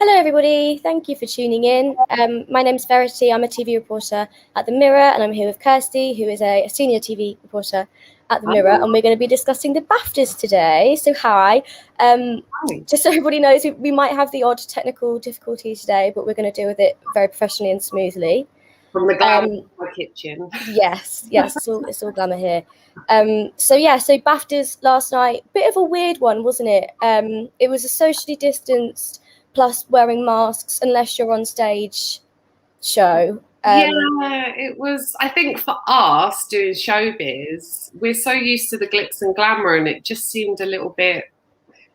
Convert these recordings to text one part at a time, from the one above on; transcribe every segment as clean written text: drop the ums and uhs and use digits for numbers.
Hello, everybody. Thank you for tuning in. My name's Verity. I'm a TV reporter at The Mirror, and I'm here with Kirsty, who is a senior TV reporter at The Mirror, and we're going to be discussing the Baftas today. So hi. Just so everybody knows, we might have the odd technical difficulties today, but we're going to deal with it very professionally and smoothly. From the glamour of my kitchen. Yes, it's all glamour here. So Baftas last night, bit of a weird one, wasn't it? It was a socially distanced plus wearing masks unless you're on stage show. It was, I think for us doing showbiz, we're so used to the glitz and glamour and it just seemed a little bit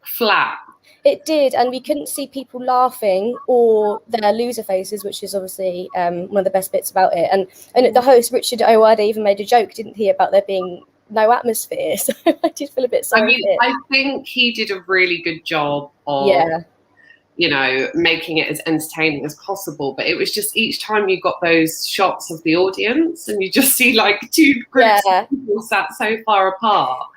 flat. It did, and we couldn't see people laughing or their loser faces, which is obviously one of the best bits about it. And the host, Richard Owada, even made a joke, didn't he, about there being no atmosphere. So I did feel a bit sorry. I think he did a really good job of making it as entertaining as possible, but it was just each time you got those shots of the audience and you just see like two groups of people sat so far apart,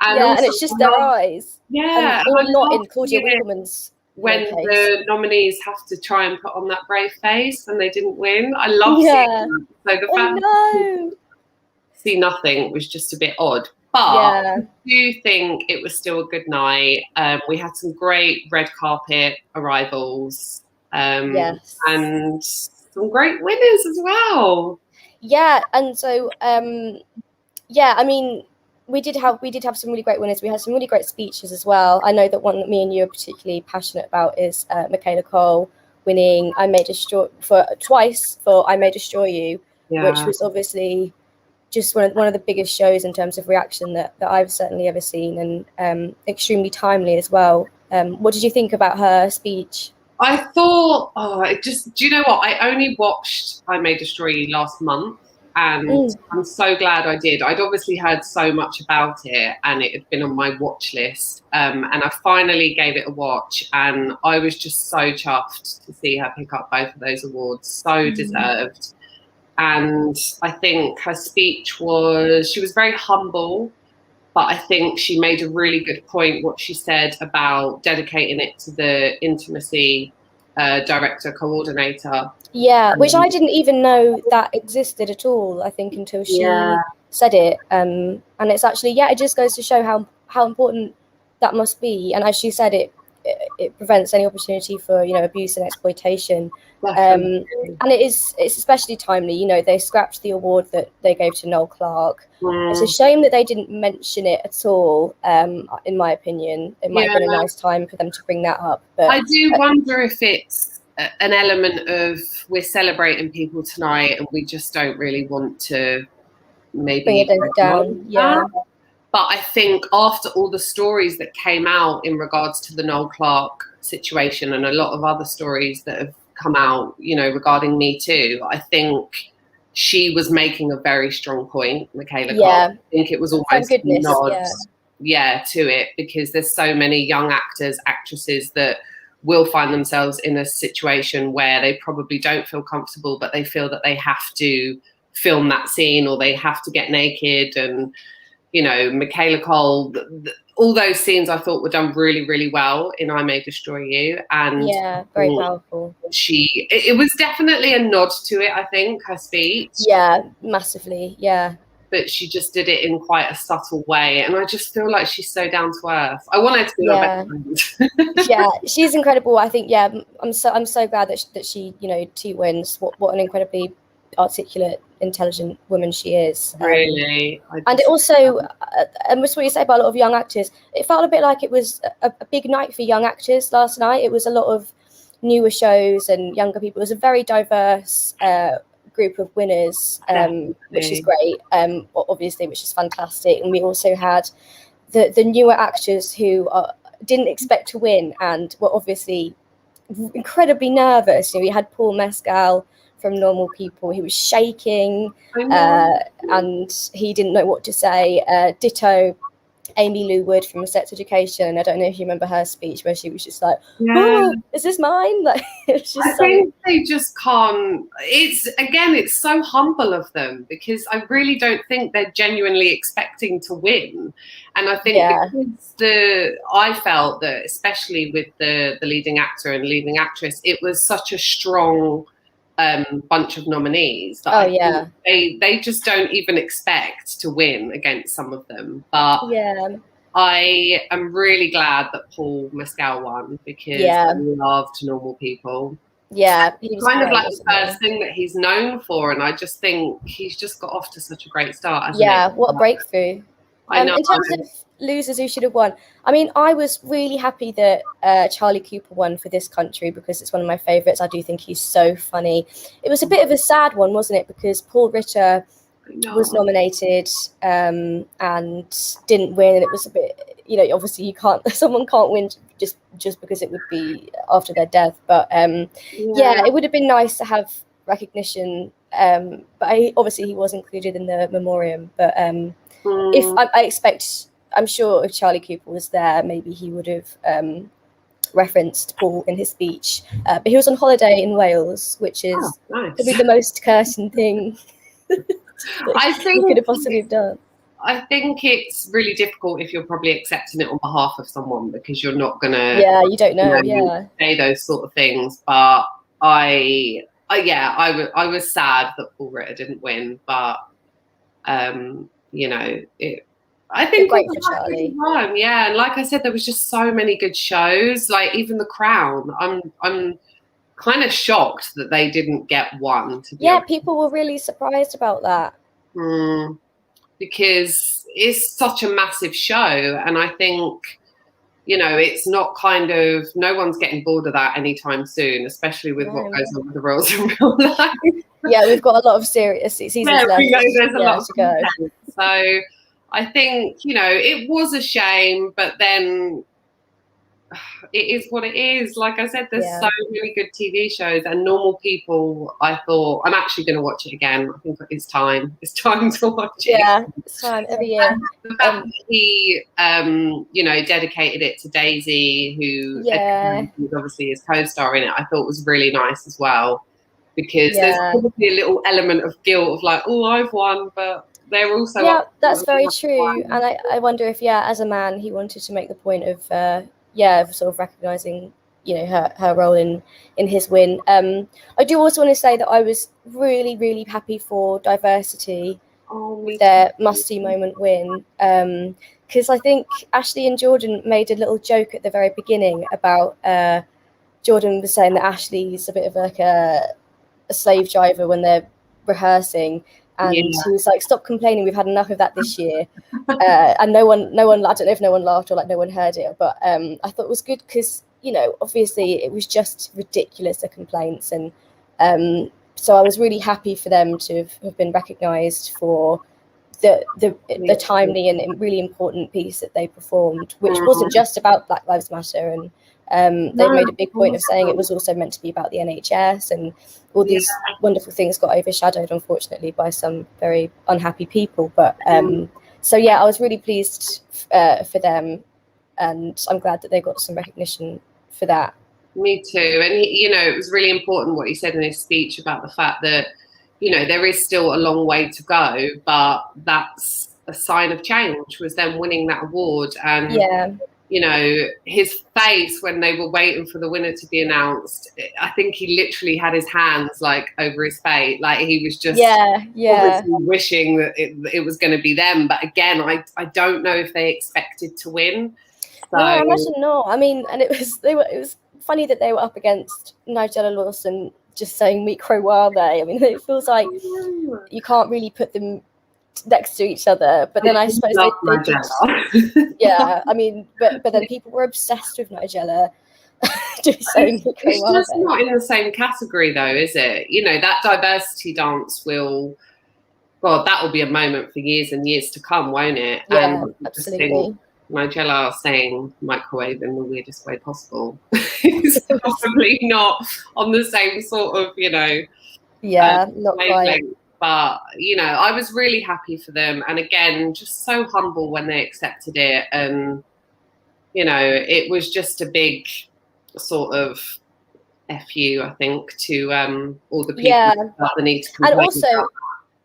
and it's just their eyes, or not in Claudia Winkleman's when the nominees have to try and put on that brave face when they didn't win. I love seeing that. So the fact see nothing was just a bit odd. But I do think it was still a good night. We had some great red carpet arrivals and some great winners as well. Yeah, and so I mean, we did have some really great winners. We had some really great speeches as well. I know that one that me and you are particularly passionate about is Michaela Cole winning twice for I May Destroy You, which was obviously just one of the biggest shows in terms of reaction that I've certainly ever seen, and extremely timely as well. What did you think about her speech? I thought, do you know what? I only watched I May Destroy You last month, and I'm so glad I did. I'd obviously heard so much about it, and it had been on my watch list, and I finally gave it a watch, and I was just so chuffed to see her pick up both of those awards. So deserved. And I think her speech she was very humble, but I think she made a really good point, what she said about dedicating it to the intimacy director coordinator. Yeah, which I didn't even know that existed at all, I think, until she said it. And it's actually, it just goes to show how important that must be. And as she said, it prevents any opportunity for abuse and exploitation. And it's especially timely. They scrapped the award that they gave to Noel Clarke. It's a shame that they didn't mention it at all. In my opinion, it might have been a nice time for them to bring that up. But I do wonder if it's an element of we're celebrating people tonight and we just don't really want to maybe bring it down. But I think after all the stories that came out in regards to the Noel Clarke situation and a lot of other stories that have come out, regarding Me Too, I think she was making a very strong point, Michaela Cole. I think it was almost a nod to it, because there's so many young actors, actresses that will find themselves in a situation where they probably don't feel comfortable, but they feel that they have to film that scene or they have to get naked. And Michaela Cole, all those scenes I thought were done really, really well in I May Destroy You. And very powerful. It was definitely a nod to it, I think, her speech. Yeah, massively, But she just did it in quite a subtle way. And I just feel like she's so down to earth. I want her to be my best friend. She's incredible. I think, I'm so glad that she, two wins. What an incredibly articulate, intelligent woman she is. Really. And it also, and that's what you say about a lot of young actors, it felt a bit like it was a big night for young actors last night. It was a lot of newer shows and younger people. It was a very diverse group of winners, which is great, obviously, which is fantastic. And we also had the newer actors who didn't expect to win and were obviously incredibly nervous. We had Paul Mescal from Normal People. He was shaking and he didn't know what to say. Ditto Amy Lou Wood from Sex Education, and I don't know if you remember her speech where she was just like, Yeah. "Oh, is this mine?" Like, it's just I think they just can't. It's so humble of them, because I really don't think they're genuinely expecting to win. And I think because I felt that, especially with the leading actor and leading actress, it was such a strong bunch of nominees that think they just don't even expect to win against some of them. But I am really glad that Paul Mescal won, because I loved Normal People. Yeah, he was kind great, of like the first thing that he's known for, and I just think he's just got off to such a great start, hasn't he? What a breakthrough. I know. In terms of losers who should have won, I mean, I was really happy that Charlie Cooper won for This Country, because it's one of my favourites. I do think he's so funny. It was a bit of a sad one, wasn't it? Because Paul Ritter was nominated and didn't win, and it was a bit, you know, obviously someone can't win just because it would be after their death. But it would have been nice to have recognition. But obviously he was included in the memoriam. But I'm sure if Charlie Cooper was there, maybe he would have referenced Paul in his speech. But he was on holiday in Wales, which is probably the most curtain thing I think he could have possibly have done. I think it's really difficult if you're probably accepting it on behalf of someone, because you're not gonna you don't know say those sort of things. But I was sad that Paul Ritter didn't win, but you know, I think great for Charlie. Yeah, and like I said, there was just so many good shows. Like even The Crown, I'm kind of shocked that they didn't get one. To be honest. People were really surprised about that. Because it's such a massive show, and I think, you know, it's not no one's getting bored of that anytime soon, especially with what goes on with the royals in real life. We've got a lot of serious seasons left. There's a lot to go. So I think, you know, it was a shame, but then it is what it is. Like I said, there's so many good TV shows, and Normal People, I thought, I'm actually going to watch it again. I think it's time. It's time to watch it. Yeah, it's time every year. The fact that he, you know, dedicated it to Daisy, who obviously is co-star in it, I thought was really nice as well, because there's probably a little element of guilt of like, oh, I've won, but they're also that's very true. And I wonder if as a man he wanted to make the point of sort of recognising, you know, her role in his win. I do also want to say that I was really, really happy for Diversity, their must-see moment win, because I think Ashley and Jordan made a little joke at the very beginning about Jordan was saying that Ashley's a bit of like a slave driver when they're rehearsing. And he was like, "Stop complaining. We've had enough of that this year." And no one. I don't know if no one laughed or like no one heard it, but I thought it was good because, you know, obviously it was just ridiculous, the complaints, and so I was really happy for them to have been recognised for the timely and really important piece that they performed, which wasn't just about Black Lives Matter, and they made a big point of saying it was also meant to be about the NHS, and all these wonderful things got overshadowed, unfortunately, by some very unhappy people. But so I was really pleased for them, and I'm glad that they got some recognition for that. Me too. And you know, it was really important what he said in his speech about the fact that, you know, there is still a long way to go, but that's a sign of change, was them winning that award. And you know, his face when they were waiting for the winner to be announced, I think he literally had his hands like over his face, like he was just obviously wishing that it was going to be them. But again, I don't know if they expected to win. So. No, I imagine not. I mean, and it was funny that they were up against Nigella Lawson just saying "Meet Crow Wild Day." I mean, it feels like you can't really put them next to each other, but then I suppose they did. I mean, but then people were obsessed with Nigella. It's just not in the same category though, is it? You know, that Diversity dance will be a moment for years and years to come, won't it? Absolutely. Nigella saying microwave in the weirdest way possible is probably not on the same sort of, you know, not quite. but you know, I was really happy for them, and again, just so humble when they accepted it, and you know, it was just a big sort of FU, I think, to all the people who felt the need to complain. And also,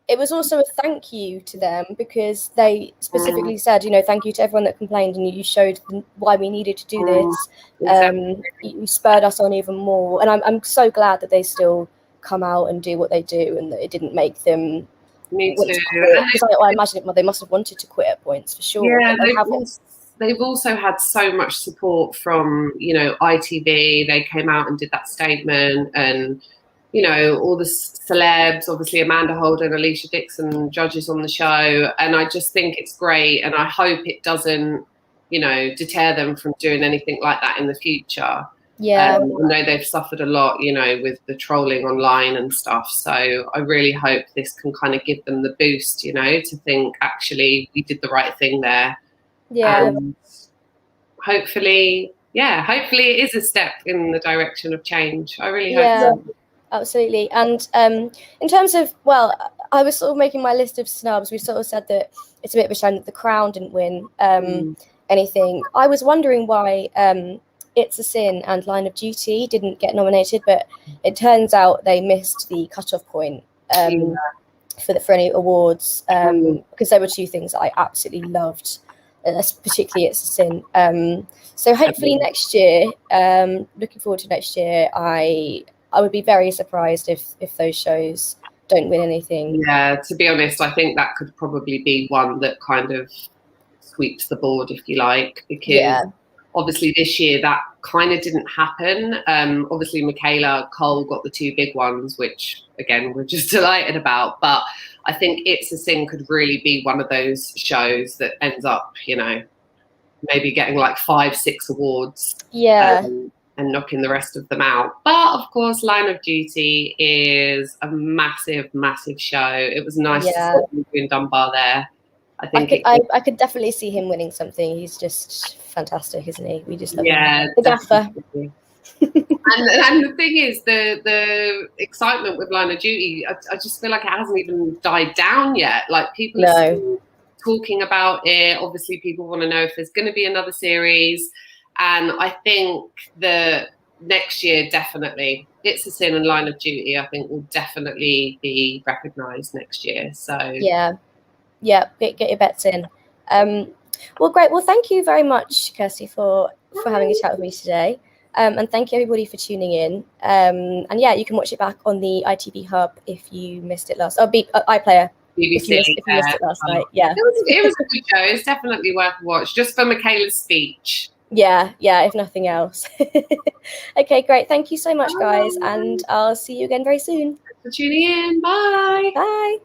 it was also a thank you to them, because they specifically said, you know, thank you to everyone that complained, and you showed why we needed to do this. Exactly. You spurred us on even more, and I'm so glad that they still come out and do what they do, and that it didn't make them want to quit. Because I imagine they must have wanted to quit at points, for sure. Yeah, they've also had so much support from, you know, ITV. They came out and did that statement, and you know, all the celebs, obviously Amanda Holden, Alicia Dixon, judges on the show. And I just think it's great. And I hope it doesn't, you know, deter them from doing anything like that in the future. Yeah. I know they've suffered a lot, you know, with the trolling online and stuff. So I really hope this can kind of give them the boost, you know, to think, actually, we did the right thing there. Yeah. Hopefully it is a step in the direction of change. I really hope so. Absolutely. And in terms of, well, I was sort of making my list of snubs. We sort of said that it's a bit of a shame that The Crown didn't win anything. I was wondering why It's a Sin and Line of Duty didn't get nominated, but it turns out they missed the cutoff point for any awards, because there were two things that I absolutely loved, particularly It's a Sin. So hopefully next year, looking forward to next year, I would be very surprised if those shows don't win anything. Yeah, to be honest, I think that could probably be one that kind of sweeps the board, if you like, because obviously this year that kind of didn't happen. Obviously Michaela Cole got the two big ones, which again, we're just delighted about. But I think It's a Sin could really be one of those shows that ends up, you know, maybe getting like 5-6 awards. And knocking the rest of them out. But of course, Line of Duty is a massive, massive show. It was nice to see him in Dunbar there. I think I could definitely see him winning something. He's just fantastic, isn't he? We just love him. The gaffer. and the thing is, the excitement with Line of Duty, I just feel like it hasn't even died down yet. Like, people are still talking about it. Obviously, people want to know if there's going to be another series. And I think the next year, definitely, It's a Sin and Line of Duty, I think, will definitely be recognised next year. So get your bets in. Well, great. Well, thank you very much, Kirsty, for having a chat with me today. And thank you, everybody, for tuning in. And yeah, you can watch it back on the ITV Hub if you missed it last. iPlayer. BBC. If you missed it last night, it was a good show. It's definitely worth a watch, just for Michaela's speech. Yeah, if nothing else. Okay, great. Thank you so much, guys, and I'll see you again very soon. Thanks for tuning in. Bye. Bye.